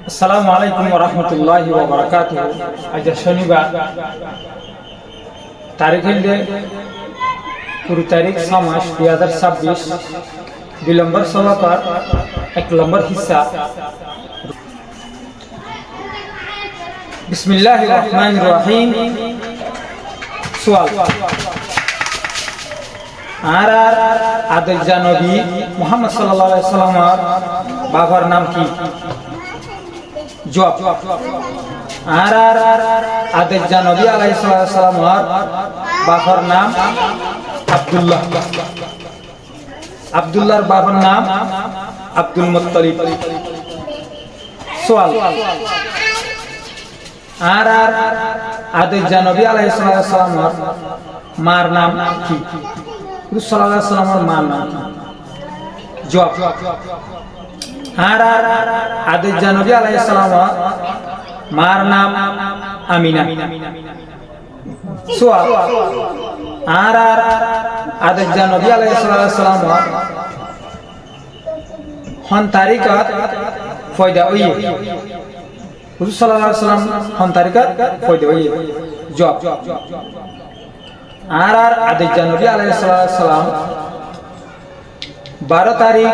আসসালামু আলাইকুম ওয়া রাহমাতুল্লাহি ওয়া বারাকাতুহু। আজ শনিবার তারিখ হইলে 20 তারিখ মাস 2026 2 নম্বর সভাকার 1 নম্বর হিস্সা। বিসমিল্লাহির রহমানির রহিম। সওয়াল আর আদর নবী মুহাম্মদ সাল্লাল্লাহু আলাইহি সাল্লামের বাবার নাম কি? জবাব আর আদর নবী আলাইহিস সালামের বাবার নাম আব্দুল্লাহ। আব্দুল্লাহর বাবার নাম আব্দুল মুত্তালিব। সওয়াল আর আদর নবী আলাইহিস সালামের মার নাম কি? রাসূল সাল্লাল্লাহু আলাইহি সাল্লামের মার নাম কি? জবাব আর আদর নবী আলাইহিস সালামের মার নাম আমিনা। সওয়াল আর আদর নবী আলাইহিস সালামের হন তারিখত পয়দা হইয়ে? রাসূল সাল্লাল্লাহু আলাইহি সাল্লাম হন তারিখত পয়দা হইয়ে? জবাব আর আদর নবী আলাইহিস সালাম 12 তারিখ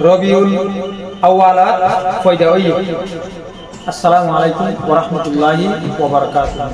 রবিউল আউয়ালত পয়দা হইয়ে। আসসালামু আলাইকুম ওয়া রাহমাতুল্লাহি ওয়া বারাকাতুহু।